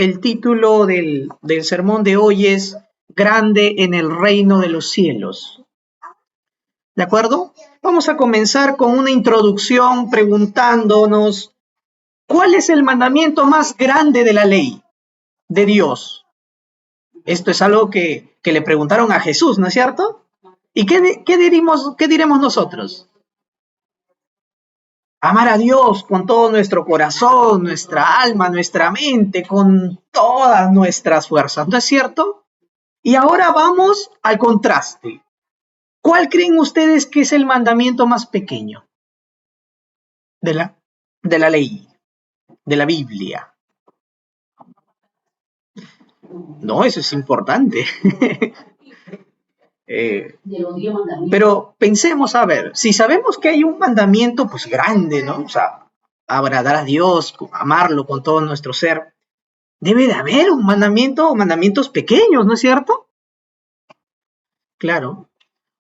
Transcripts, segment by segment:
El título del sermón de hoy es Grande en el reino de los cielos. ¿De acuerdo? Vamos a comenzar con una introducción preguntándonos, ¿cuál es el mandamiento más grande de la ley de Dios? Esto es algo que le preguntaron a Jesús, ¿no es cierto? ¿Y qué diremos nosotros? Amar a Dios con todo nuestro corazón, nuestra alma, nuestra mente, con todas nuestras fuerzas, ¿no es cierto? Y ahora vamos al contraste. ¿Cuál creen ustedes que es el mandamiento más pequeño de la ley, de la Biblia? No, eso es importante. Pero pensemos, a ver, si sabemos que hay un mandamiento pues grande, ¿no? O sea, agradar a Dios, amarlo con todo nuestro ser, debe de haber un mandamiento o mandamientos pequeños, ¿no es cierto? Claro,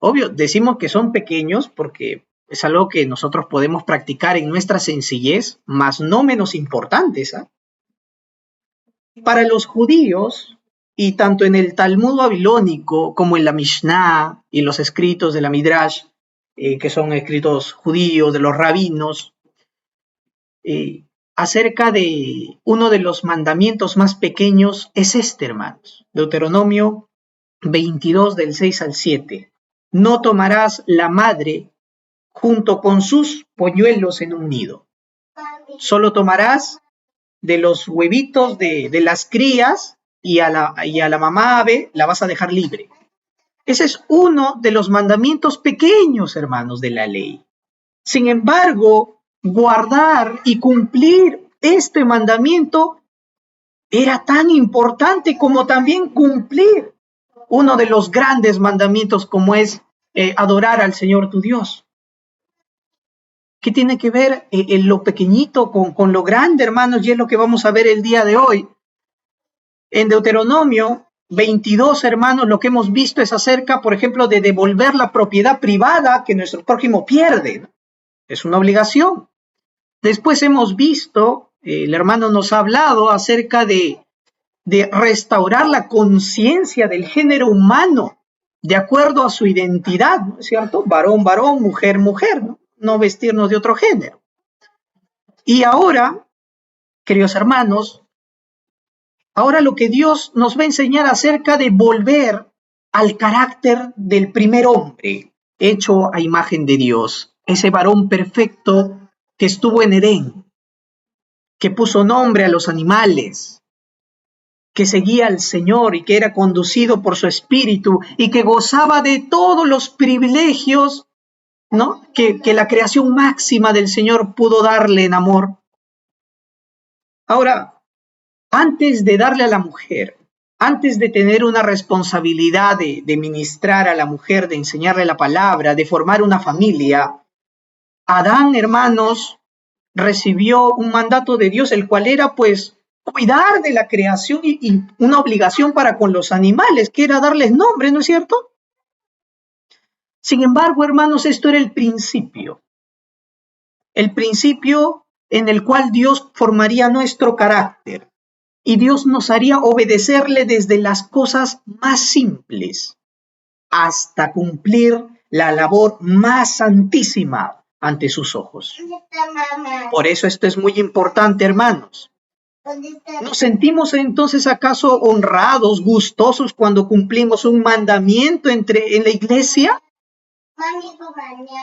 obvio, decimos que son pequeños porque es algo que nosotros podemos practicar en nuestra sencillez, mas no menos importantes, ¿eh? Para los judíos, y tanto en el Talmud babilónico como en la Mishnah y los escritos de la Midrash, que son escritos judíos, de los rabinos, acerca de uno de los mandamientos más pequeños es este, hermanos. Deuteronomio 22 del 6 al 7. No tomarás la madre junto con sus polluelos en un nido. Solo tomarás de los huevitos de las crías y a la mamá ave la vas a dejar libre. Ese es uno de los mandamientos pequeños, hermanos, de la ley. Sin embargo, guardar y cumplir este mandamiento era tan importante como también cumplir uno de los grandes mandamientos como es adorar al Señor tu Dios. ¿Qué tiene que ver lo pequeñito con lo grande, hermanos? Y es lo que vamos a ver el día de hoy. En Deuteronomio 22, hermanos, lo que hemos visto es acerca, por ejemplo, de devolver la propiedad privada que nuestro prójimo pierde, ¿no? Es una obligación. Después hemos visto, el hermano nos ha hablado acerca de restaurar la conciencia del género humano de acuerdo a su identidad, ¿no es cierto? Varón, varón, mujer, mujer, ¿no? No vestirnos de otro género. Y ahora, queridos hermanos, ahora lo que Dios nos va a enseñar acerca de volver al carácter del primer hombre, hecho a imagen de Dios, ese varón perfecto que estuvo en Edén, que puso nombre a los animales, que seguía al Señor y que era conducido por su espíritu y que gozaba de todos los privilegios, ¿no? que la creación máxima del Señor pudo darle en amor. Ahora, antes de darle a la mujer, antes de tener una responsabilidad de ministrar a la mujer, de enseñarle la palabra, de formar una familia, Adán, hermanos, recibió un mandato de Dios, el cual era pues cuidar de la creación y una obligación para con los animales, que era darles nombre, ¿no es cierto? Sin embargo, hermanos, esto era el principio en el cual Dios formaría nuestro carácter y Dios nos haría obedecerle desde las cosas más simples hasta cumplir la labor más santísima ante sus ojos. Por eso esto es muy importante, hermanos. ¿Nos sentimos entonces acaso honrados, gustosos cuando cumplimos un mandamiento en la iglesia?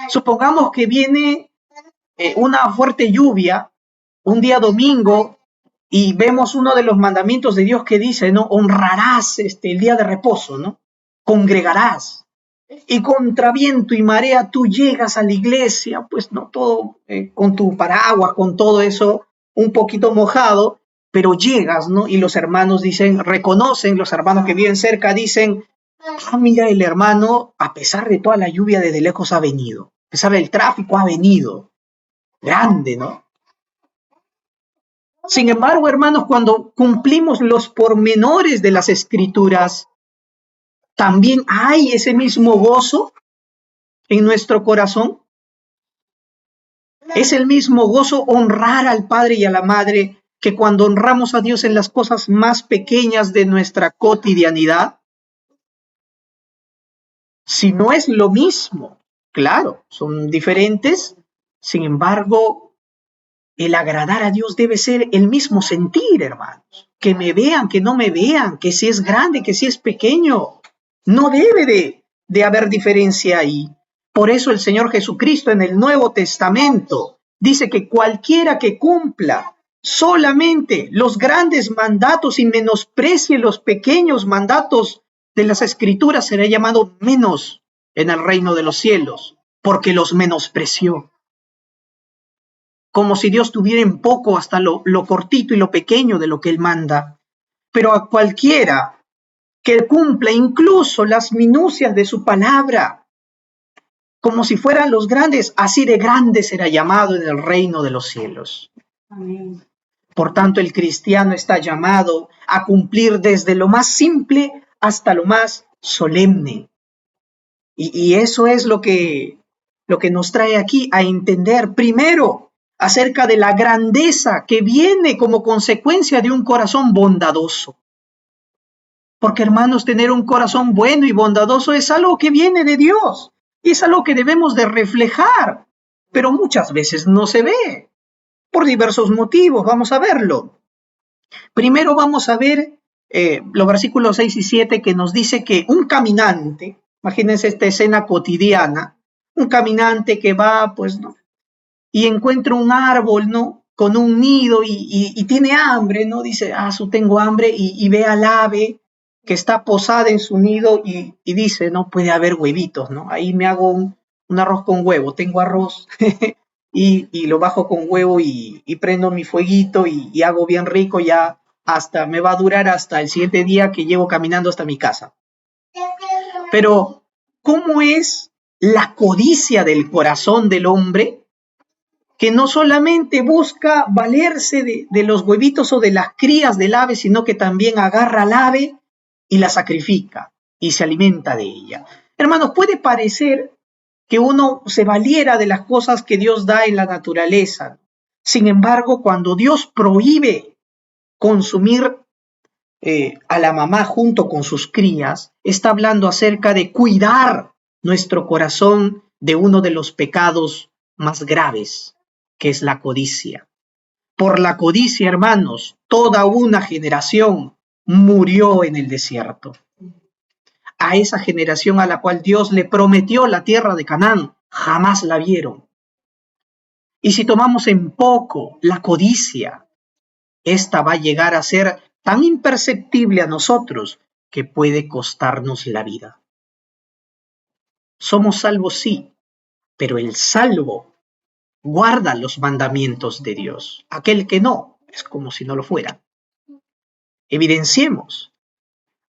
Supongamos que viene una fuerte lluvia, un día domingo, y vemos uno de los mandamientos de Dios que dice, ¿no? Honrarás el día de reposo, ¿no? Congregarás. Y contra viento y marea tú llegas a la iglesia, pues no todo con tu paraguas, con todo eso un poquito mojado, pero llegas, ¿no? Y los hermanos dicen, reconocen, los hermanos que viven cerca dicen, mira, el hermano, a pesar de toda la lluvia, desde lejos ha venido, a pesar del tráfico ha venido. Grande, ¿no? Sin embargo, hermanos, cuando cumplimos los pormenores de las escrituras, también hay ese mismo gozo en nuestro corazón. Es el mismo gozo honrar al padre y a la madre que cuando honramos a Dios en las cosas más pequeñas de nuestra cotidianidad? Si no es lo mismo, claro, son diferentes, sin embargo, el agradar a Dios debe ser el mismo sentir, hermanos. Que me vean, que no me vean, que si es grande, que si es pequeño. No debe de haber diferencia ahí. Por eso el Señor Jesucristo en el Nuevo Testamento dice que cualquiera que cumpla solamente los grandes mandatos y menosprecie los pequeños mandatos de las Escrituras será llamado menos en el reino de los cielos, porque los menospreció. Como si Dios tuviera en poco hasta lo cortito y lo pequeño de lo que Él manda. Pero a cualquiera que cumpla incluso las minucias de su palabra, como si fueran los grandes, así de grande será llamado en el reino de los cielos. Amén. Por tanto, el cristiano está llamado a cumplir desde lo más simple hasta lo más solemne. Y eso es lo que nos trae aquí a entender primero acerca de la grandeza que viene como consecuencia de un corazón bondadoso. Porque, hermanos, tener un corazón bueno y bondadoso es algo que viene de Dios y es algo que debemos de reflejar, pero muchas veces no se ve por diversos motivos. Vamos a verlo. Primero vamos a ver los versículos 6 y 7 que nos dice que un caminante, imagínense esta escena cotidiana, un caminante que va, pues, ¿no? Y encuentra un árbol, ¿no? Con un nido y tiene hambre, ¿no? Dice, tengo hambre y ve al ave que está posada en su nido y dice, no puede haber huevitos, ¿no? Ahí me hago un arroz con huevo, tengo arroz y lo bajo con huevo y prendo mi fueguito y hago bien rico, ya me va a durar hasta el siguiente día que llevo caminando hasta mi casa. Pero, ¿cómo es la codicia del corazón del hombre? Que no solamente busca valerse de los huevitos o de las crías del ave, sino que también agarra al ave y la sacrifica y se alimenta de ella. Hermanos, puede parecer que uno se valiera de las cosas que Dios da en la naturaleza. Sin embargo, cuando Dios prohíbe consumir a la mamá junto con sus crías, está hablando acerca de cuidar nuestro corazón de uno de los pecados más graves, que es la codicia. Por la codicia, hermanos, toda una generación murió en el desierto. A esa generación a la cual Dios le prometió la tierra de Canaán, jamás la vieron. Y si tomamos en poco la codicia, esta va a llegar a ser tan imperceptible a nosotros que puede costarnos la vida. Somos salvos, sí, pero el salvo guarda los mandamientos de Dios. Aquel que no, es como si no lo fuera. Evidenciemos,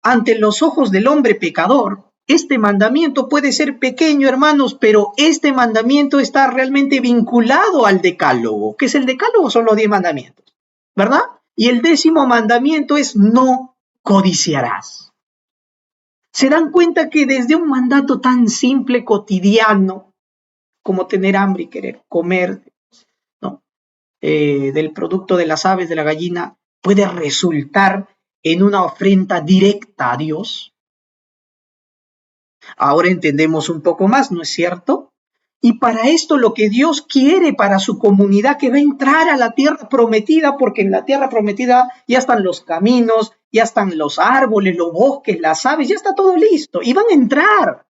ante los ojos del hombre pecador, este mandamiento puede ser pequeño, hermanos, pero este mandamiento está realmente vinculado al decálogo. ¿Qué es el decálogo? Son los 10 mandamientos, ¿verdad? Y el 10º mandamiento es no codiciarás. ¿Se dan cuenta que desde un mandato tan simple, cotidiano, como tener hambre y querer comer, ¿no? Del producto de las aves, de la gallina, puede resultar en una ofrenda directa a Dios? Ahora entendemos un poco más, ¿no es cierto? Y para esto lo que Dios quiere para su comunidad que va a entrar a la tierra prometida, porque en la tierra prometida ya están los caminos, ya están los árboles, los bosques, las aves, ya está todo listo y van a entrar.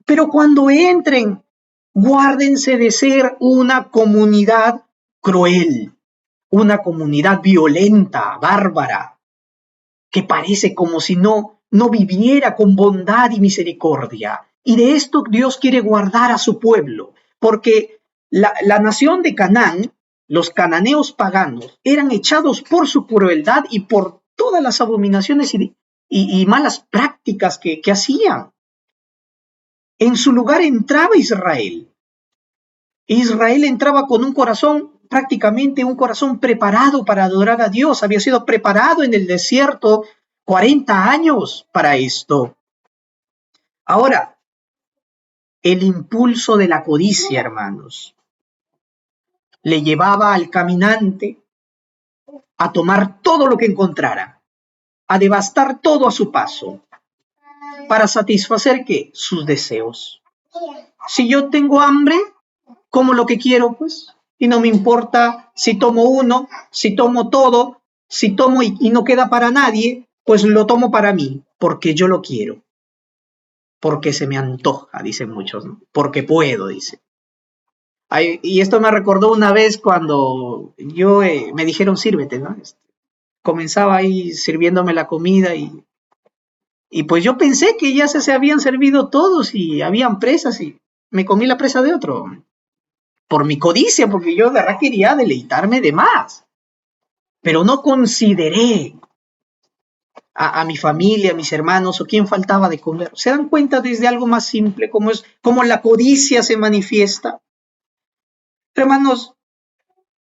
Pero cuando entren, guárdense de ser una comunidad cruel, una comunidad violenta, bárbara, que parece como si no viviera con bondad y misericordia. Y de esto Dios quiere guardar a su pueblo, porque la nación de Canaán, los cananeos paganos, eran echados por su crueldad y por todas las abominaciones y malas prácticas que hacían. En su lugar entraba Israel. Israel entraba con un corazón, prácticamente un corazón preparado para adorar a Dios. Había sido preparado en el desierto 40 años para esto. Ahora, el impulso de la codicia, hermanos, le llevaba al caminante a tomar todo lo que encontrara, a devastar todo a su paso, para satisfacer ¿qué? Sus deseos. Si yo tengo hambre, como lo que quiero, pues, y no me importa si tomo uno, si tomo todo, si tomo y no queda para nadie, pues lo tomo para mí, porque yo lo quiero, porque se me antoja, dicen muchos, ¿no? Porque puedo, dice. Ay, y esto me recordó una vez cuando yo me dijeron sírvete, ¿no? Comenzaba ahí sirviéndome la comida y pues yo pensé que ya se habían servido todos y habían presas y me comí la presa de otro por mi codicia, porque yo de verdad quería deleitarme de más, pero no consideré a mi familia, a mis hermanos o quién faltaba de comer. ¿Se dan cuenta desde algo más simple como la codicia se manifiesta? Hermanos,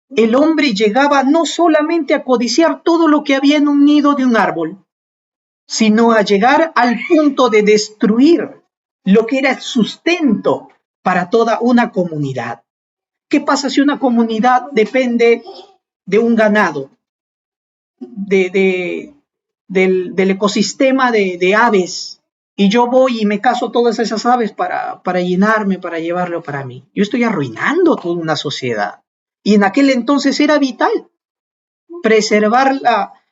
el hombre llegaba no solamente a codiciar todo lo que había en un nido de un árbol, sino a llegar al punto de destruir lo que era el sustento para toda una comunidad. ¿Qué pasa si una comunidad depende de un ganado, del ecosistema de aves, y yo voy y me caso todas esas aves para llenarme, para llevarlo para mí? Yo estoy arruinando toda una sociedad. Y en aquel entonces era vital preservar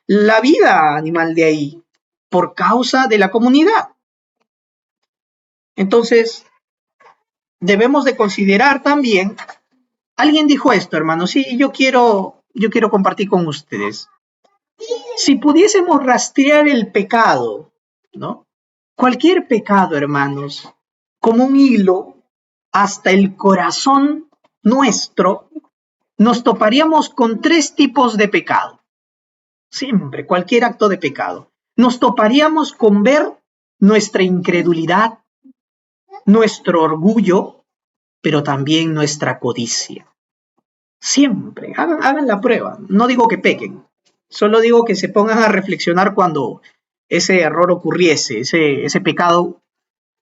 la vida animal de ahí por causa de la comunidad. Entonces, debemos de considerar también, alguien dijo esto, hermano, sí, yo quiero compartir con ustedes. Si pudiésemos rastrear el pecado, ¿no? Cualquier pecado, hermanos, como un hilo hasta el corazón nuestro, nos toparíamos con tres tipos de pecado. Siempre, cualquier acto de pecado. Nos toparíamos con ver nuestra incredulidad, nuestro orgullo, pero también nuestra codicia. Siempre, hagan la prueba. No digo que pequen, solo digo que se pongan a reflexionar cuando ese error ocurriese, ese pecado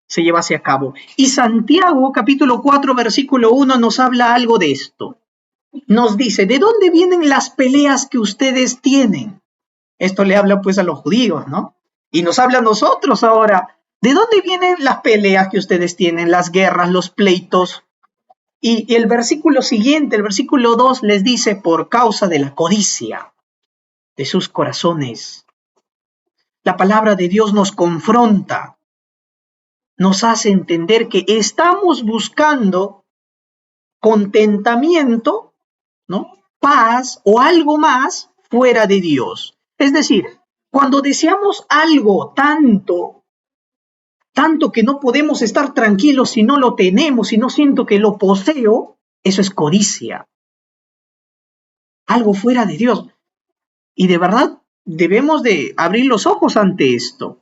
se llevase a cabo. Y Santiago, capítulo 4, versículo 1, nos habla algo de esto. Nos dice, ¿de dónde vienen las peleas que ustedes tienen? Esto le habla pues a los judíos, ¿no? Y nos habla a nosotros ahora. ¿De dónde vienen las peleas que ustedes tienen, las guerras, los pleitos? Y el versículo siguiente, el versículo 2, les dice, por causa de la codicia de sus corazones. La palabra de Dios nos confronta, nos hace entender que estamos buscando contentamiento, ¿no? Paz o algo más fuera de Dios. Es decir, cuando deseamos algo tanto que no podemos estar tranquilos si no lo tenemos, si no siento que lo poseo, eso es codicia. Algo fuera de Dios. Y de verdad debemos de abrir los ojos ante esto.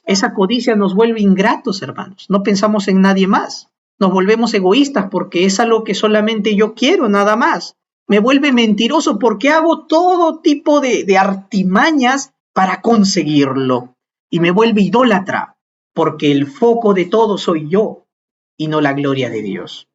Esa codicia nos vuelve ingratos, hermanos. No pensamos en nadie más. Nos volvemos egoístas porque es algo que solamente yo quiero, nada más. Me vuelve mentiroso porque hago todo tipo de artimañas para conseguirlo. Y me vuelve idólatra porque el foco de todo soy yo y no la gloria de Dios.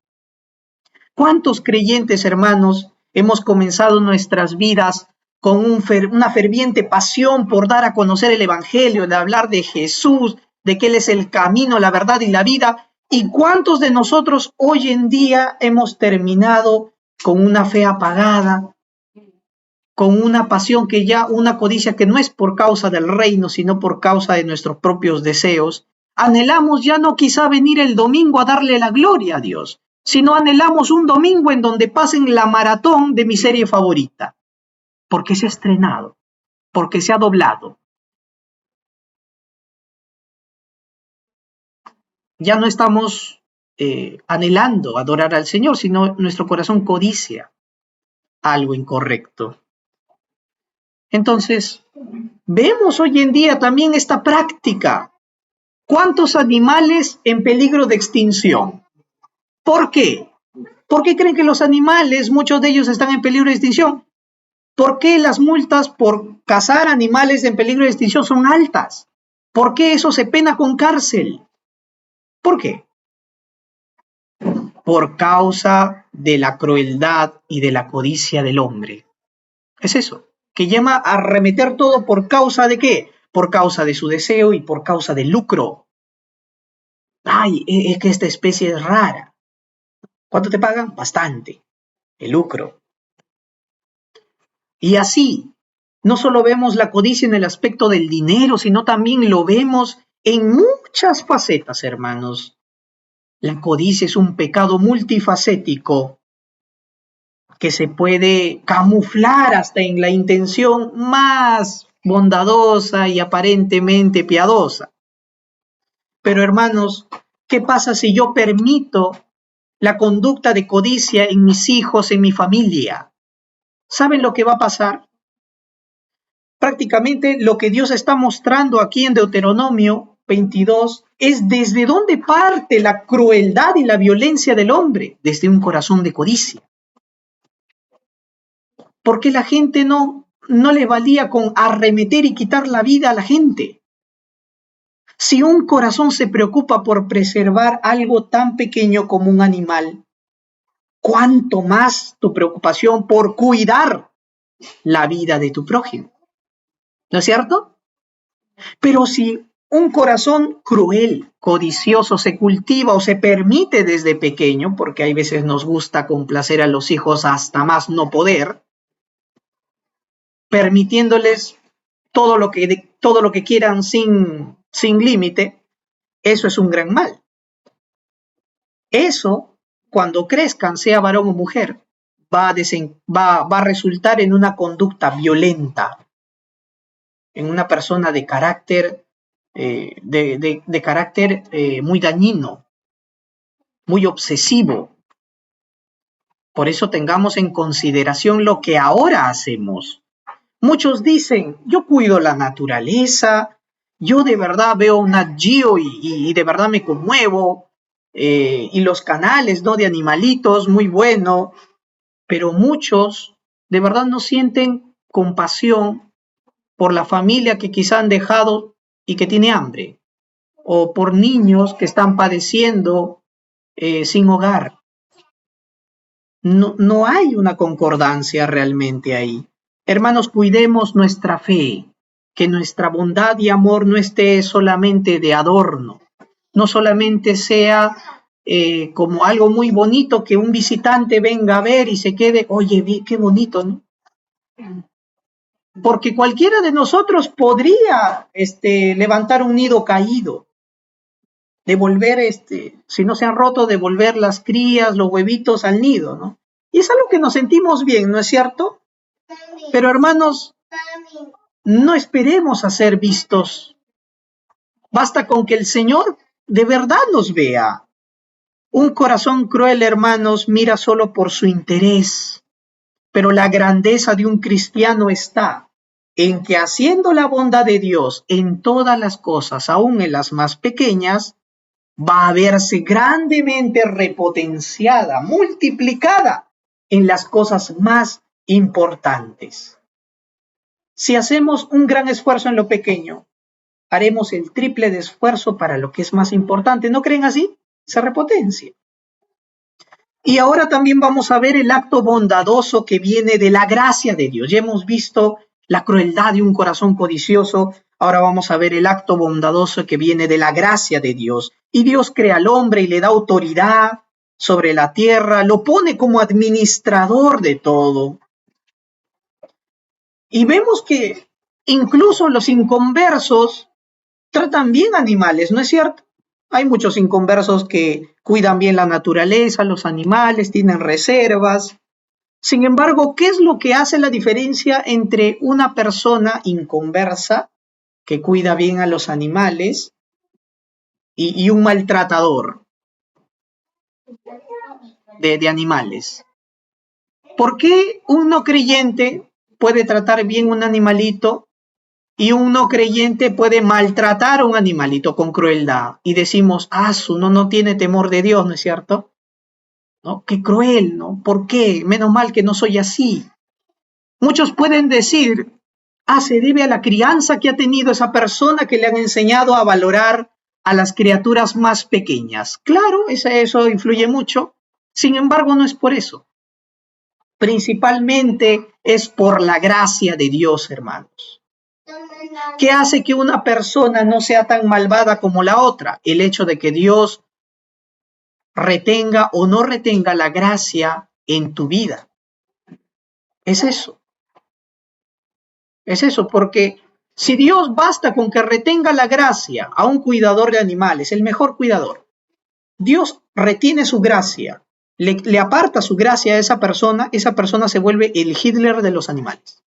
¿Cuántos creyentes, hermanos, hemos comenzado nuestras vidas con una ferviente pasión por dar a conocer el Evangelio, de hablar de Jesús, de que Él es el camino, la verdad y la vida? ¿Y cuántos de nosotros hoy en día hemos terminado con una fe apagada, con una pasión que ya, una codicia que no es por causa del reino, sino por causa de nuestros propios deseos? Anhelamos ya no quizá venir el domingo a darle la gloria a Dios, sino anhelamos un domingo en donde pasen la maratón de mi serie favorita, porque se ha estrenado, porque se ha doblado. Ya no estamos anhelando adorar al Señor, sino nuestro corazón codicia algo incorrecto. Entonces, vemos hoy en día también esta práctica. ¿Cuántos animales en peligro de extinción? ¿Por qué? ¿Por qué creen que los animales, muchos de ellos están en peligro de extinción? ¿Por qué las multas por cazar animales en peligro de extinción son altas? ¿Por qué eso se pena con cárcel? ¿Por qué? Por causa de la crueldad y de la codicia del hombre. Es eso. que llama a arremeter todo por causa de ¿qué? Por causa de su deseo y por causa del lucro. Ay, es que esta especie es rara. ¿Cuánto te pagan? Bastante. El lucro. Y así, no solo vemos la codicia en el aspecto del dinero, sino también lo vemos en muchas facetas, hermanos. La codicia es un pecado multifacético que se puede camuflar hasta en la intención más bondadosa y aparentemente piadosa. Pero hermanos, ¿qué pasa si yo permito la conducta de codicia en mis hijos, en mi familia? ¿Saben lo que va a pasar? Prácticamente lo que Dios está mostrando aquí en Deuteronomio 22 es desde dónde parte la crueldad y la violencia del hombre, desde un corazón de codicia. Porque la gente no le valía con arremeter y quitar la vida a la gente. Si un corazón se preocupa por preservar algo tan pequeño como un animal, ¿cuánto más tu preocupación por cuidar la vida de tu prójimo? ¿No es cierto? Pero si un corazón cruel, codicioso, se cultiva o se permite desde pequeño, porque hay veces nos gusta complacer a los hijos hasta más no poder, permitiéndoles todo lo que quieran sin límite, eso es un gran mal. Eso, cuando crezcan, sea varón o mujer, va a resultar en una conducta violenta, en una persona de carácter, muy dañino, muy obsesivo. Por eso tengamos en consideración lo que ahora hacemos. Muchos dicen, yo cuido la naturaleza, yo de verdad veo un Nat Geo y de verdad me conmuevo, y los canales, ¿no?, de animalitos, muy bueno, pero muchos de verdad no sienten compasión por la familia que quizá han dejado y que tiene hambre, o por niños que están padeciendo sin hogar. No hay una concordancia realmente ahí. Hermanos, cuidemos nuestra fe, que nuestra bondad y amor no esté solamente de adorno, no solamente sea como algo muy bonito que un visitante venga a ver y se quede, oye, qué bonito, ¿no? Porque cualquiera de nosotros podría levantar un nido caído, devolver, si no se han roto, devolver las crías, los huevitos al nido, ¿no? Y es algo que nos sentimos bien, ¿no es cierto? Pero hermanos, no esperemos a ser vistos. Basta con que el Señor de verdad nos vea. Un corazón cruel, hermanos, mira solo por su interés. Pero la grandeza de un cristiano está en que haciendo la bondad de Dios en todas las cosas, aun en las más pequeñas, va a verse grandemente repotenciada, multiplicada en las cosas más importantes. Si hacemos un gran esfuerzo en lo pequeño, haremos el triple de esfuerzo para lo que es más importante. ¿No creen así? Se repotencia. Y ahora también vamos a ver el acto bondadoso que viene de la gracia de Dios. Ya hemos visto la crueldad de un corazón codicioso. Ahora vamos a ver el acto bondadoso que viene de la gracia de Dios. Y Dios crea al hombre y le da autoridad sobre la tierra, lo pone como administrador de todo. Y vemos que incluso los inconversos tratan bien animales, ¿no es cierto? Hay muchos inconversos que cuidan bien la naturaleza, los animales, tienen reservas. Sin embargo, ¿qué es lo que hace la diferencia entre una persona inconversa que cuida bien a los animales y un maltratador de animales? ¿Por qué un no creyente puede tratar bien un animalito y un no creyente puede maltratar a un animalito con crueldad? Y decimos, uno no tiene temor de Dios, ¿no es cierto? ¿No? Qué cruel, ¿no? ¿Por qué? Menos mal que no soy así. Muchos pueden decir, se debe a la crianza que ha tenido esa persona que le han enseñado a valorar a las criaturas más pequeñas. Claro, eso influye mucho. Sin embargo, no es por eso. principalmente es por la gracia de Dios, hermanos. ¿Qué hace que una persona no sea tan malvada como la otra? El hecho de que Dios retenga o no retenga la gracia en tu vida. Es eso. Es eso, porque si Dios basta con que retenga la gracia a un cuidador de animales, el mejor cuidador, Dios retiene su gracia, le aparta su gracia a esa persona se vuelve el Hitler de los animales.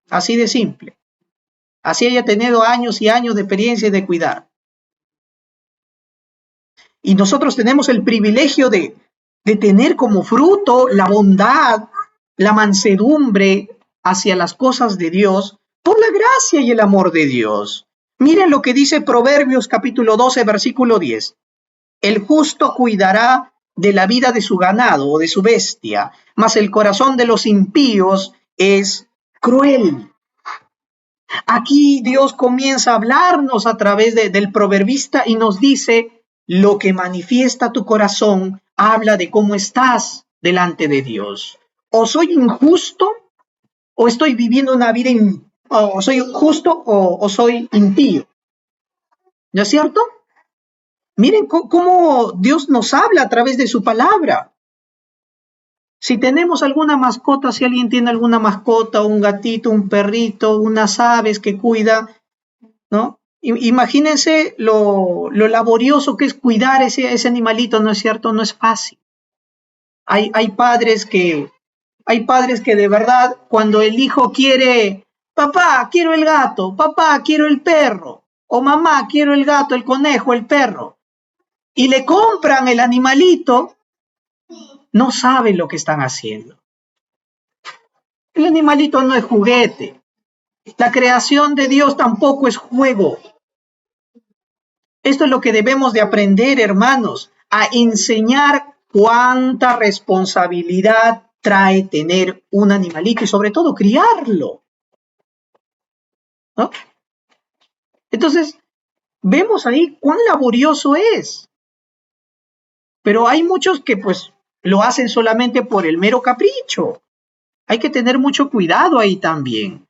Así de simple. Así haya tenido años y años de experiencia de cuidar. Y nosotros tenemos el privilegio de tener como fruto la bondad, la mansedumbre hacia las cosas de Dios por la gracia y el amor de Dios. Miren lo que dice Proverbios capítulo 12, versículo 10. El justo cuidará de la vida de su ganado o de su bestia, mas el corazón de los impíos es cruel. Aquí Dios comienza a hablarnos a través del proverbista y nos dice, lo que manifiesta tu corazón habla de cómo estás delante de Dios. O soy injusto o estoy viviendo una vida, o soy justo o soy impío. ¿No es cierto? Miren cómo Dios nos habla a través de su palabra. Si tenemos alguna mascota, si alguien tiene alguna mascota, un gatito, un perrito, unas aves que cuida, ¿no? Imagínense lo laborioso que es cuidar ese animalito, ¿no es cierto? No es fácil. Hay padres que de verdad, cuando el hijo quiere, papá, quiero el gato, papá, quiero el perro, o mamá, quiero el gato, el conejo, el perro, y le compran el animalito, no saben lo que están haciendo. El animalito no es juguete. La creación de Dios tampoco es juego. Esto es lo que debemos de aprender, hermanos, a enseñar cuánta responsabilidad trae tener un animalito y sobre todo criarlo, ¿no? Entonces, vemos ahí cuán laborioso es. Pero hay muchos que pues lo hacen solamente por el mero capricho. Hay que tener mucho cuidado ahí también.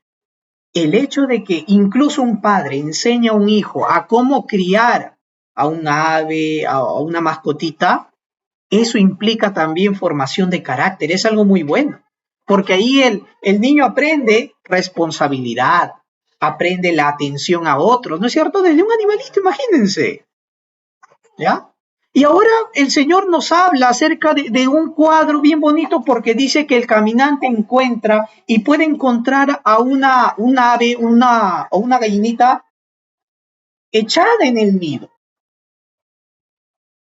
El hecho de que incluso un padre enseña a un hijo a cómo criar a un ave, a una mascotita, eso implica también formación de carácter, es algo muy bueno, porque ahí el niño aprende responsabilidad, aprende la atención a otros, ¿no es cierto? Desde un animalito, imagínense, ¿ya? Y ahora el Señor nos habla acerca de un cuadro bien bonito porque dice que el caminante encuentra y puede encontrar a un ave o una gallinita echada en el nido.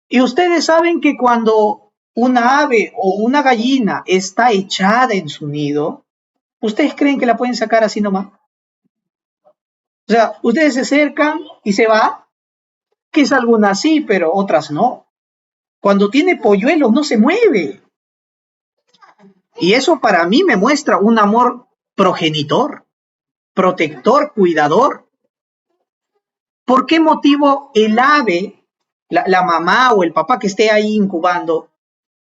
Y ustedes saben que cuando una ave o una gallina está echada en su nido, ¿ustedes creen que la pueden sacar así nomás? O sea, ustedes se acercan y se va, que es algunas sí, pero otras no. Cuando tiene polluelos no se mueve. Y eso para mí me muestra un amor progenitor, protector, cuidador. ¿Por qué motivo el ave, la mamá o el papá que esté ahí incubando,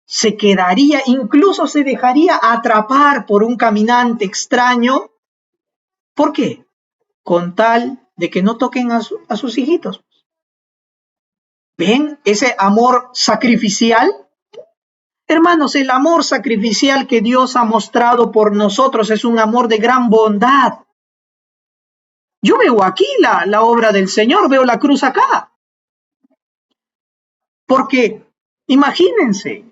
se quedaría, incluso se dejaría atrapar por un caminante extraño? ¿Por qué? Con tal de que no toquen a sus hijitos. ¿Ven ese amor sacrificial? Hermanos, el amor sacrificial que Dios ha mostrado por nosotros es un amor de gran bondad. Yo veo aquí la obra del Señor, veo la cruz acá. Porque, imagínense,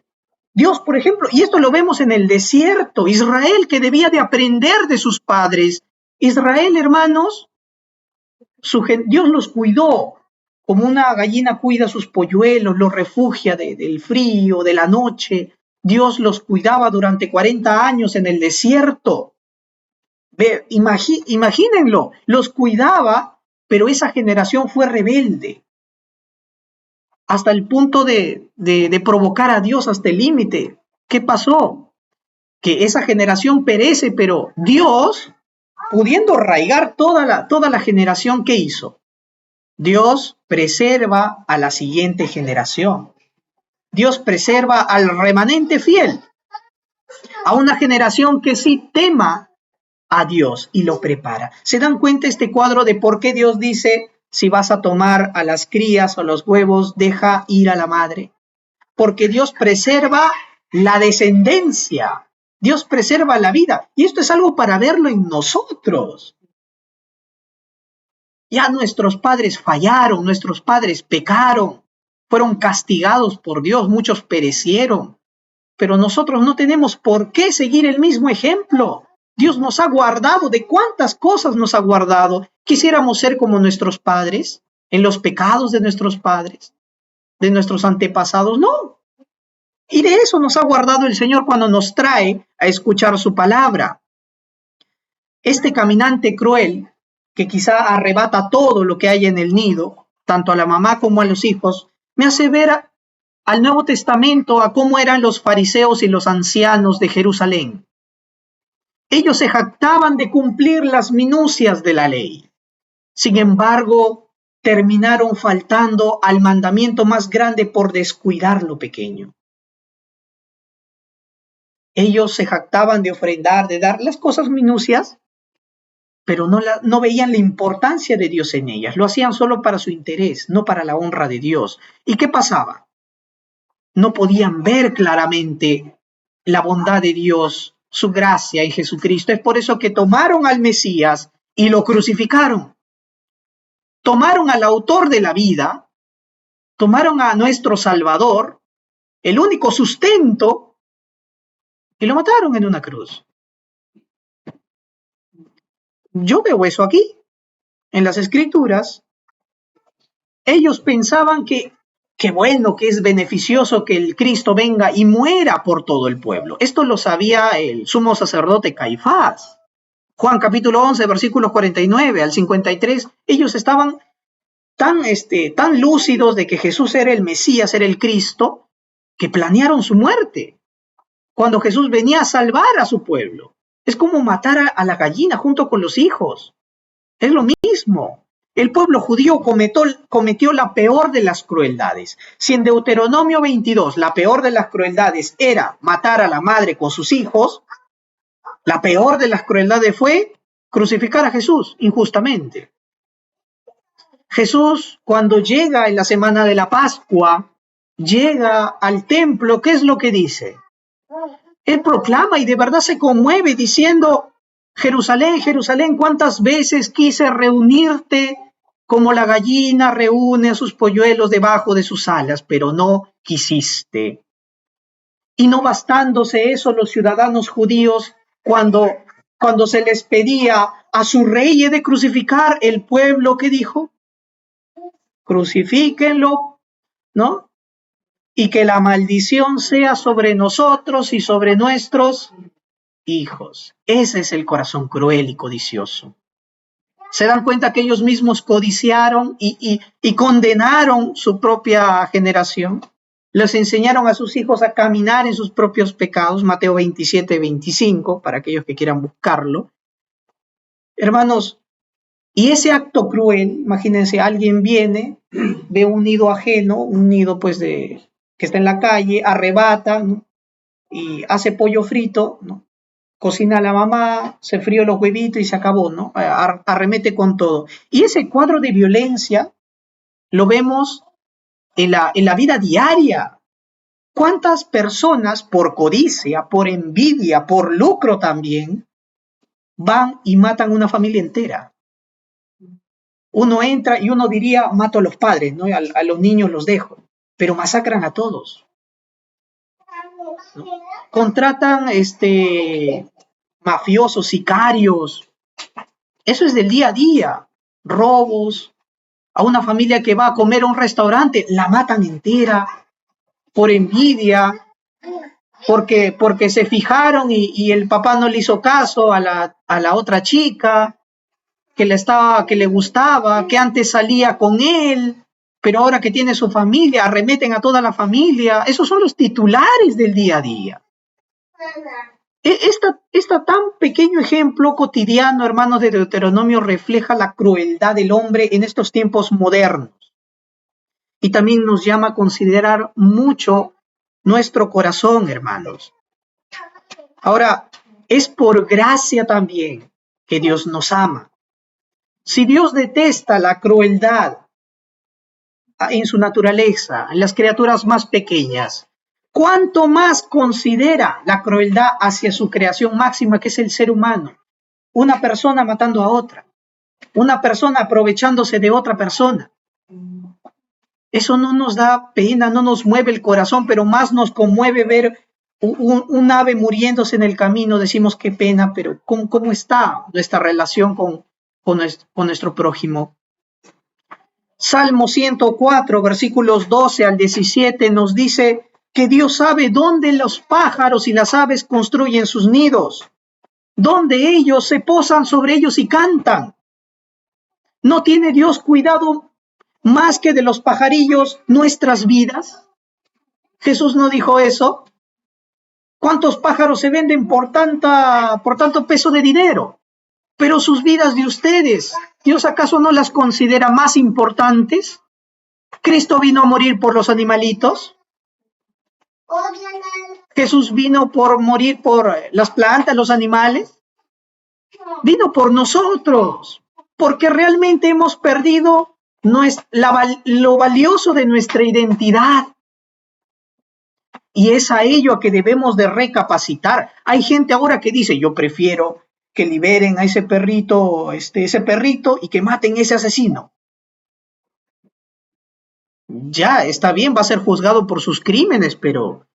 Dios, por ejemplo, y esto lo vemos en el desierto, Israel que debía de aprender de sus padres. Israel, hermanos, Dios los cuidó, como una gallina cuida sus polluelos, los refugia del frío, de la noche. Dios los cuidaba durante 40 años en el desierto. Imagínenlo, los cuidaba, pero esa generación fue rebelde hasta el punto de provocar a Dios hasta el límite. ¿Qué pasó? Que esa generación perece, pero Dios, pudiendo arraigar toda la generación, ¿qué hizo? Dios preserva a la siguiente generación. Dios preserva al remanente fiel. a una generación que sí tema a Dios y lo prepara. ¿Se dan cuenta este cuadro de por qué Dios dice, si vas a tomar a las crías o los huevos, deja ir a la madre? Porque Dios preserva la descendencia, Dios preserva la vida, y esto es algo para verlo en nosotros. Ya nuestros padres fallaron, nuestros padres pecaron, fueron castigados por Dios, muchos perecieron, pero nosotros no tenemos por qué seguir el mismo ejemplo. Dios nos ha guardado, ¿de cuántas cosas nos ha guardado? ¿Quisiéramos ser como nuestros padres, en los pecados de nuestros padres, de nuestros antepasados? No. Y de eso nos ha guardado el Señor cuando nos trae a escuchar su palabra. Este caminante cruel, que quizá arrebata todo lo que hay en el nido, tanto a la mamá como a los hijos, me hace ver al Nuevo Testamento, a cómo eran los fariseos y los ancianos de Jerusalén. Ellos se jactaban de cumplir las minucias de la ley. Sin embargo, terminaron faltando al mandamiento más grande por descuidar lo pequeño. Ellos se jactaban de ofrendar, de dar las cosas minucias, pero no veían la importancia de Dios en ellas. Lo hacían solo para su interés, no para la honra de Dios. ¿Y qué pasaba? No podían ver claramente la bondad de Dios, su gracia en Jesucristo. Es por eso que tomaron al Mesías y lo crucificaron. Tomaron al autor de la vida, tomaron a nuestro Salvador, el único sustento, y lo mataron en una cruz. Yo veo eso aquí, en las Escrituras. Ellos pensaban que bueno, que es beneficioso que el Cristo venga y muera por todo el pueblo. Esto lo sabía el sumo sacerdote Caifás. Juan capítulo 11, versículos 49 al 53. Ellos estaban tan lúcidos de que Jesús era el Mesías, era el Cristo, que planearon su muerte cuando Jesús venía a salvar a su pueblo. Es como matar a la gallina junto con los hijos. Es lo mismo. El pueblo judío cometió la peor de las crueldades. Si en Deuteronomio 22 la peor de las crueldades era matar a la madre con sus hijos, la peor de las crueldades fue crucificar a Jesús injustamente. Jesús, cuando llega en la semana de la Pascua, llega al templo, ¿qué es lo que dice? Él proclama y de verdad se conmueve diciendo, Jerusalén, Jerusalén, ¿cuántas veces quise reunirte como la gallina reúne a sus polluelos debajo de sus alas, pero no quisiste? Y no bastándose eso, los ciudadanos judíos, cuando se les pedía a su rey de crucificar, el pueblo, ¿qué dijo? Crucifíquenlo, ¿no? Y que la maldición sea sobre nosotros y sobre nuestros hijos. Ese es el corazón cruel y codicioso. Se dan cuenta que ellos mismos codiciaron y condenaron su propia generación. Les enseñaron a sus hijos a caminar en sus propios pecados. Mateo 27, 25, para aquellos que quieran buscarlo. Hermanos, y ese acto cruel, imagínense, alguien viene, ve un nido ajeno, un nido pues que está en la calle, arrebata, ¿no? Y hace pollo frito, ¿no? Cocina a la mamá, se frío los huevitos y se acabó, ¿no? Arremete con todo. Y ese cuadro de violencia lo vemos en la vida diaria. ¿Cuántas personas por codicia, por envidia, por lucro también, van y matan una familia entera? Uno entra y uno diría, mato a los padres, ¿no? A los niños los dejo, pero masacran a todos, ¿no? Contratan mafiosos, sicarios. Eso es del día a día. Robos. A una familia que va a comer a un restaurante, la matan entera por envidia, porque se fijaron y el papá no le hizo caso a la otra chica que le gustaba, que antes salía con él, pero ahora que tiene su familia, arremeten a toda la familia. Esos son los titulares del día a día. Este tan pequeño ejemplo cotidiano, hermanos, de Deuteronomio refleja la crueldad del hombre en estos tiempos modernos. Y también nos llama a considerar mucho nuestro corazón, hermanos. Ahora, es por gracia también que Dios nos ama. Si Dios detesta la crueldad en su naturaleza, en las criaturas más pequeñas, ¿cuánto más considera la crueldad hacia su creación máxima, que es el ser humano? Una persona matando a otra, una persona aprovechándose de otra persona. Eso no nos da pena, no nos mueve el corazón, pero más nos conmueve ver un ave muriéndose en el camino. Decimos qué pena, pero ¿cómo está nuestra relación con nuestro prójimo? Salmo 104, versículos 12 al 17 nos dice que Dios sabe dónde los pájaros y las aves construyen sus nidos, dónde ellos se posan sobre ellos y cantan. ¿No tiene Dios cuidado más que de los pajarillos nuestras vidas? Jesús no dijo eso. ¿Cuántos pájaros se venden por tanto peso de dinero? Pero sus vidas de ustedes, ¿Dios acaso no las considera más importantes? ¿Cristo vino a morir por los animalitos? ¿Jesús vino por morir por las plantas, los animales? Vino por nosotros, porque realmente hemos perdido lo valioso de nuestra identidad. Y es a ello a que debemos de recapacitar. Hay gente ahora que dice, yo prefiero que liberen a ese perrito y que maten a ese asesino. Ya, está bien, va a ser juzgado por sus crímenes, pero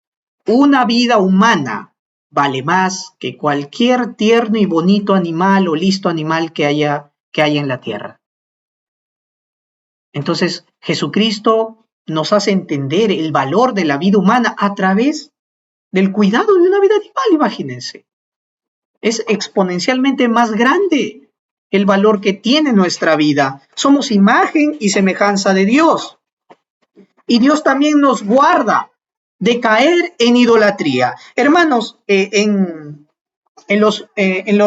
una vida humana vale más que cualquier tierno y bonito animal o listo animal que haya en la tierra. Entonces, Jesucristo nos hace entender el valor de la vida humana a través del cuidado de una vida animal, imagínense. Es exponencialmente más grande el valor que tiene nuestra vida. Somos imagen y semejanza de Dios. Y Dios también nos guarda de caer en idolatría. Hermanos, en los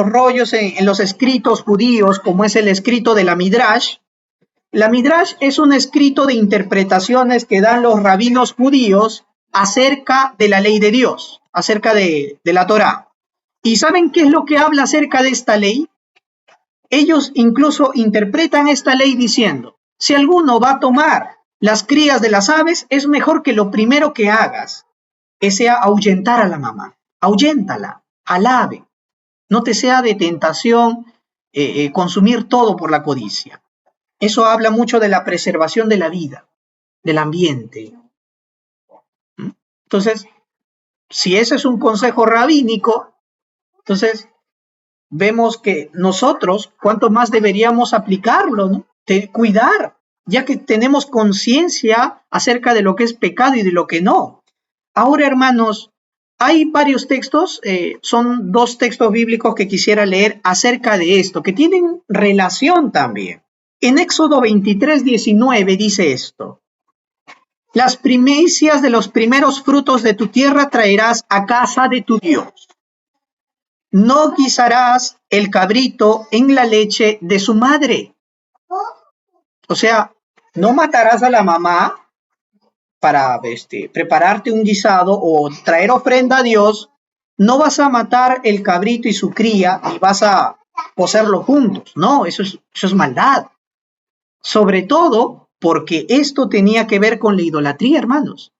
rollos, en los escritos judíos, como es el escrito de la Midrash es un escrito de interpretaciones que dan los rabinos judíos acerca de la ley de Dios, acerca de la Torá. ¿Y saben qué es lo que habla acerca de esta ley? Ellos incluso interpretan esta ley diciendo, si alguno va a tomar las crías de las aves, es mejor que lo primero que hagas sea ahuyentar a la mamá. Ahuyéntala, al ave. No te sea de tentación consumir todo por la codicia. Eso habla mucho de la preservación de la vida, del ambiente. Entonces, si ese es un consejo rabínico, entonces vemos que nosotros, cuánto más deberíamos aplicarlo, ¿no? Cuidar, ya que tenemos conciencia acerca de lo que es pecado y de lo que no. Ahora, hermanos, hay varios textos, son 2 textos bíblicos que quisiera leer acerca de esto, que tienen relación también. En Éxodo 23:19 dice esto: las primicias de los primeros frutos de tu tierra traerás a casa de tu Dios. No guisarás el cabrito en la leche de su madre. O sea, no matarás a la mamá para prepararte un guisado o traer ofrenda a Dios. No vas a matar el cabrito y su cría y vas a cocerlo juntos. No, eso es maldad. Sobre todo porque esto tenía que ver con la idolatría, hermanos.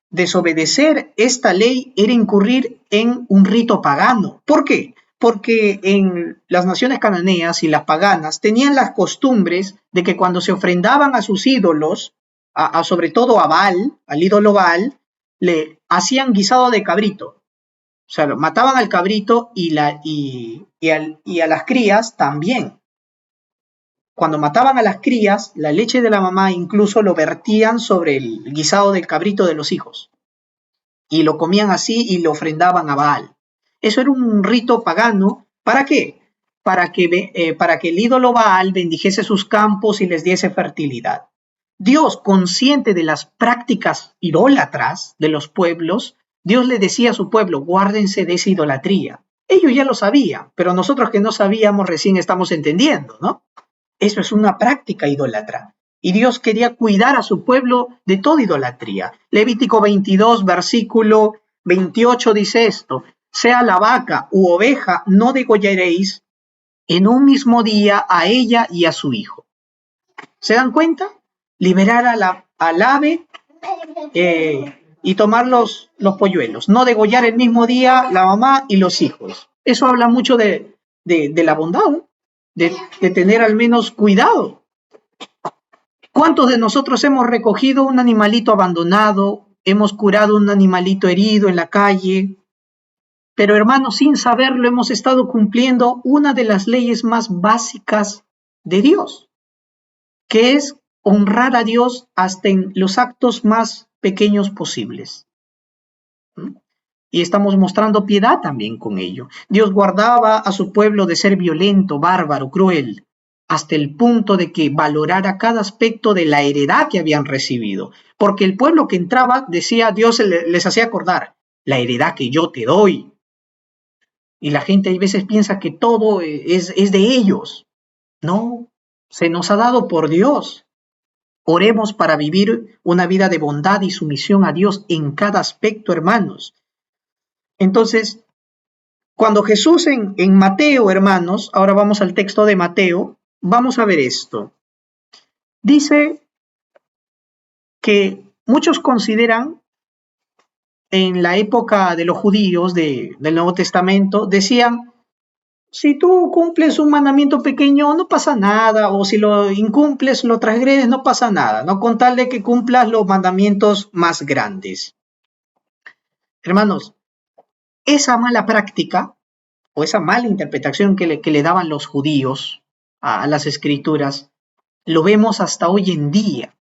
Desobedecer esta ley era incurrir en un rito pagano. ¿Por qué? Porque en las naciones cananeas y las paganas tenían las costumbres de que cuando se ofrendaban a sus ídolos, sobre todo a Baal, al ídolo Baal, le hacían guisado de cabrito. O sea, mataban al cabrito y a las crías también. Cuando mataban a las crías, la leche de la mamá incluso lo vertían sobre el guisado del cabrito de los hijos. Y lo comían así y lo ofrendaban a Baal. Eso era un rito pagano. ¿Para qué? Para que el ídolo Baal bendijese sus campos y les diese fertilidad. Dios, consciente de las prácticas idólatras de los pueblos, Dios le decía a su pueblo, guárdense de esa idolatría. Ellos ya lo sabían, pero nosotros que no sabíamos recién estamos entendiendo, ¿no? Eso es una práctica idólatra. Y Dios quería cuidar a su pueblo de toda idolatría. Levítico 22, versículo 28 dice esto: sea la vaca u oveja, no degollaréis en un mismo día a ella y a su hijo. ¿Se dan cuenta? Liberar al ave y tomar los polluelos. No degollar el mismo día la mamá y los hijos. Eso habla mucho de la bondad, de tener al menos cuidado. ¿Cuántos de nosotros hemos recogido un animalito abandonado? Hemos curado un animalito herido en la calle. Pero hermanos, sin saberlo, hemos estado cumpliendo una de las leyes más básicas de Dios, que es honrar a Dios hasta en los actos más pequeños posibles. Y estamos mostrando piedad también con ello. Dios guardaba a su pueblo de ser violento, bárbaro, cruel, hasta el punto de que valorara cada aspecto de la heredad que habían recibido. Porque el pueblo que entraba, decía, Dios les hacía acordar, la heredad que yo te doy. Y la gente a veces piensa que todo es de ellos. No, se nos ha dado por Dios. Oremos para vivir una vida de bondad y sumisión a Dios en cada aspecto, hermanos. Entonces, cuando Jesús en Mateo, hermanos, ahora vamos al texto de Mateo, vamos a ver esto. Dice que muchos consideran, en la época de los judíos del Nuevo Testamento, decían, si tú cumples un mandamiento pequeño, no pasa nada, o si lo incumples, lo transgredes, no pasa nada, no con tal de que cumplas los mandamientos más grandes. Hermanos, esa mala práctica, o esa mala interpretación que le daban los judíos a las escrituras, lo vemos hasta hoy en día,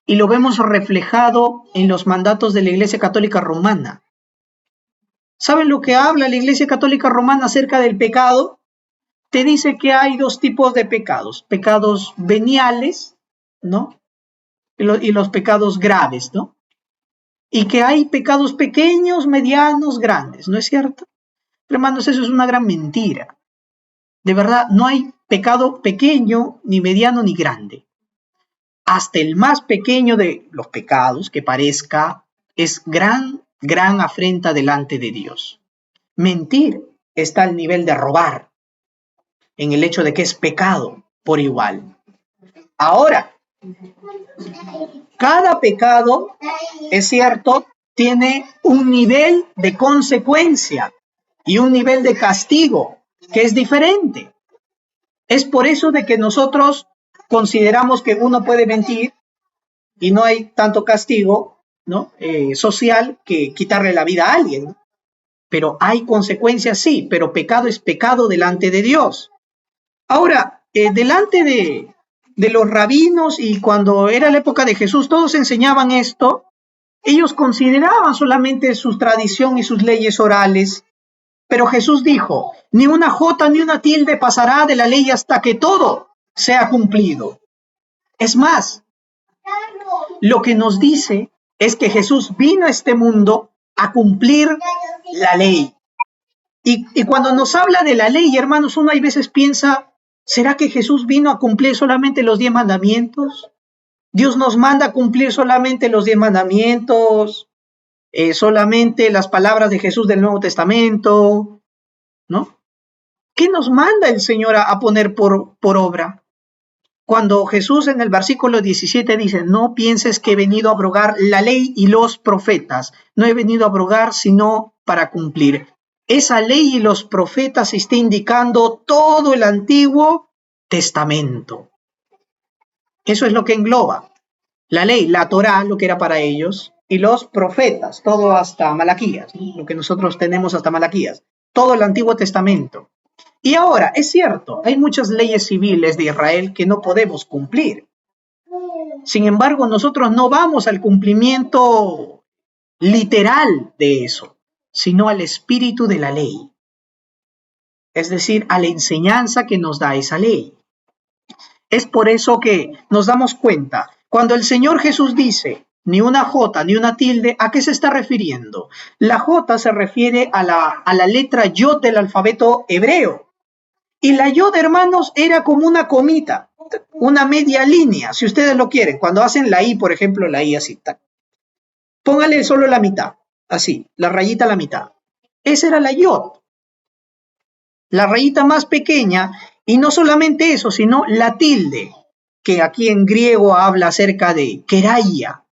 y lo vemos reflejado en los mandatos de la Iglesia Católica Romana. ¿Saben lo que habla la Iglesia Católica Romana acerca del pecado? Te dice que hay dos tipos de pecados: pecados veniales, ¿no? Y los pecados graves, ¿no? Y que hay pecados pequeños, medianos, grandes, ¿no es cierto? Hermanos, eso es una gran mentira. De verdad, no hay pecado pequeño, ni mediano, ni grande. Hasta el más pequeño de los pecados que parezca es gran afrenta delante de Dios. Mentir está al nivel de robar, en el hecho de que es pecado por igual. Ahora, cada pecado, es cierto, tiene un nivel de consecuencia y un nivel de castigo que es diferente. Es por eso de que nosotros consideramos que uno puede mentir y no hay tanto castigo, ¿no? Social que quitarle la vida a alguien, ¿no? Pero hay consecuencias, sí, pero pecado es pecado delante de Dios. Ahora, delante de los rabinos, y cuando era la época de Jesús, todos enseñaban esto. Ellos consideraban solamente su tradición y sus leyes orales, pero Jesús dijo, ni una jota ni una tilde pasará de la ley hasta que todo sea cumplido. Es más, lo que nos dice es que Jesús vino a este mundo a cumplir la ley. Y cuando nos habla de la ley, hermanos, uno a veces piensa, ¿será que Jesús vino a cumplir solamente los 10 mandamientos? Dios nos manda a cumplir solamente los 10 mandamientos, solamente las palabras de Jesús del Nuevo Testamento, ¿no? ¿Qué nos manda el Señor a poner por obra? Cuando Jesús en el versículo 17 dice, no pienses que he venido a abrogar la ley y los profetas, no he venido a abrogar sino para cumplir. Esa ley y los profetas está indicando todo el Antiguo Testamento. Eso es lo que engloba la ley, la Torá, lo que era para ellos, y los profetas, todo hasta Malaquías, ¿no? Lo que nosotros tenemos hasta Malaquías, todo el Antiguo Testamento. Y ahora, es cierto, hay muchas leyes civiles de Israel que no podemos cumplir. Sin embargo, nosotros no vamos al cumplimiento literal de eso, sino al espíritu de la ley. Es decir, a la enseñanza que nos da esa ley. Es por eso que nos damos cuenta, cuando el Señor Jesús dice, ni una jota ni una tilde, ¿a qué se está refiriendo? La jota se refiere a la letra yod del alfabeto hebreo. Y la yod, hermanos, era como una comita, una media línea, si ustedes lo quieren. Cuando hacen la i, por ejemplo, la i así, póngale solo la mitad. así, la rayita a la mitad. Esa era la yod, la rayita más pequeña, y no solamente eso, sino la tilde, que aquí en griego habla acerca de queraia,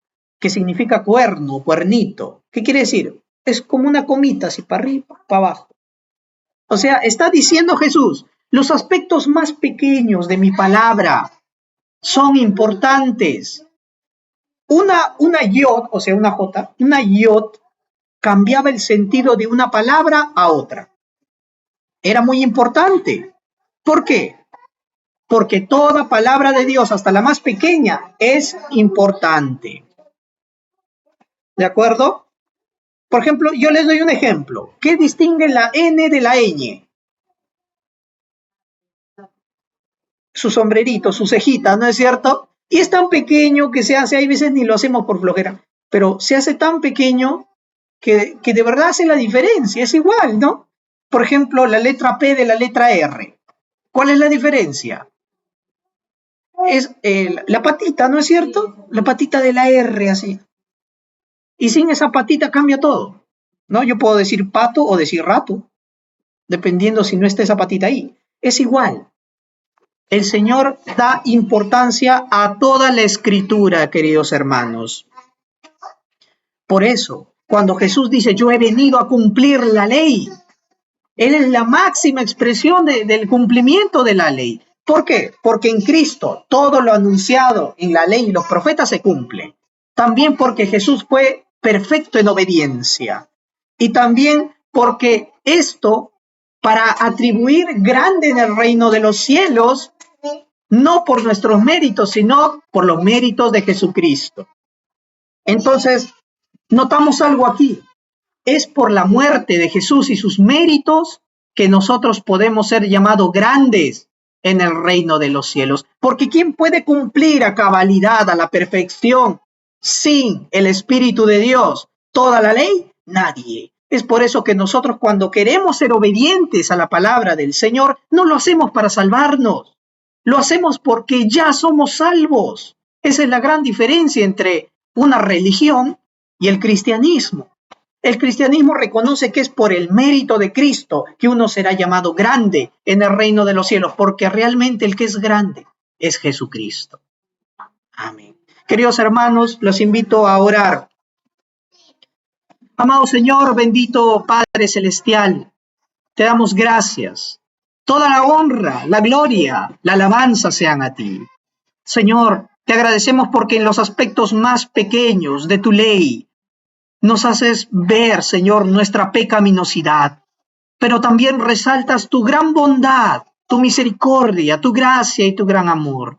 que significa cuerno, cuernito. ¿Qué quiere decir? Es como una comita, así para arriba, para abajo. O sea, está diciendo Jesús, los aspectos más pequeños de mi palabra son importantes. Una yod, o sea, una jota, una yod cambiaba el sentido de una palabra a otra. Era muy importante. ¿Por qué? Porque toda palabra de Dios, hasta la más pequeña, es importante. ¿De acuerdo? Por ejemplo, yo les doy un ejemplo. ¿Qué distingue la N de la ñ? Su sombrerito, su cejita, ¿no es cierto? Y es tan pequeño que se hace, hay veces ni lo hacemos por flojera, pero se hace tan pequeño que de verdad hace la diferencia, es igual, ¿no? Por ejemplo, la letra P de la letra R. ¿Cuál es la diferencia? Es la patita, ¿no es cierto? La patita de la R, así. Y sin esa patita cambia todo, ¿no? Yo puedo decir pato o decir rato, dependiendo si no está esa patita ahí. Es igual. El Señor da importancia a toda la escritura, queridos hermanos. Por eso, cuando Jesús dice, yo he venido a cumplir la ley, Él es la máxima expresión del cumplimiento de la ley. ¿Por qué? Porque en Cristo todo lo anunciado en la ley y los profetas se cumple. También porque Jesús fue perfecto en obediencia. Y también porque esto, para atribuir grande en el reino de los cielos, no por nuestros méritos, sino por los méritos de Jesucristo. Entonces, notamos algo aquí. Es por la muerte de Jesús y sus méritos que nosotros podemos ser llamados grandes en el reino de los cielos. Porque ¿quién puede cumplir a cabalidad, a la perfección, sin el Espíritu de Dios, toda la ley? Nadie. Es por eso que nosotros, cuando queremos ser obedientes a la palabra del Señor, no lo hacemos para salvarnos. Lo hacemos porque ya somos salvos. Esa es la gran diferencia entre una religión y el cristianismo. El cristianismo reconoce que es por el mérito de Cristo que uno será llamado grande en el reino de los cielos, porque realmente el que es grande es Jesucristo. Amén. Queridos hermanos, los invito a orar. Amado Señor, bendito Padre Celestial, te damos gracias. Toda la honra, la gloria, la alabanza sean a ti. Señor, te agradecemos porque en los aspectos más pequeños de tu ley nos haces ver, Señor, nuestra pecaminosidad, pero también resaltas tu gran bondad, tu misericordia, tu gracia y tu gran amor.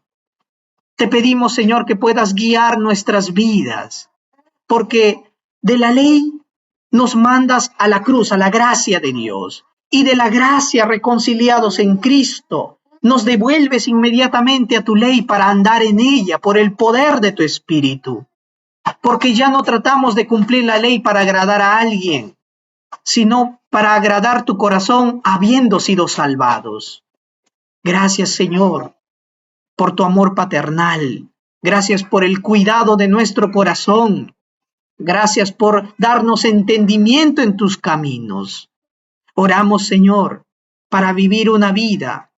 Te pedimos, Señor, que puedas guiar nuestras vidas, porque de la ley nos mandas a la cruz, a la gracia de Dios, y de la gracia reconciliados en Cristo, nos devuelves inmediatamente a tu ley para andar en ella por el poder de tu Espíritu. Porque ya no tratamos de cumplir la ley para agradar a alguien, sino para agradar tu corazón habiendo sido salvados. Gracias, Señor, por tu amor paternal. Gracias por el cuidado de nuestro corazón. Gracias por darnos entendimiento en tus caminos. Oramos, Señor, para vivir una vida,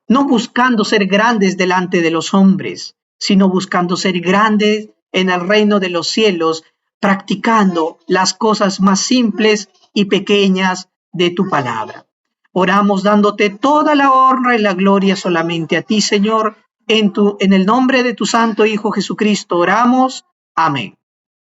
no buscando ser grandes delante de los hombres, sino buscando ser grandes en el reino de los cielos, practicando las cosas más simples y pequeñas de tu palabra. Oramos dándote toda la honra y la gloria solamente a ti, Señor, en el nombre de tu Santo Hijo Jesucristo oramos. Amén.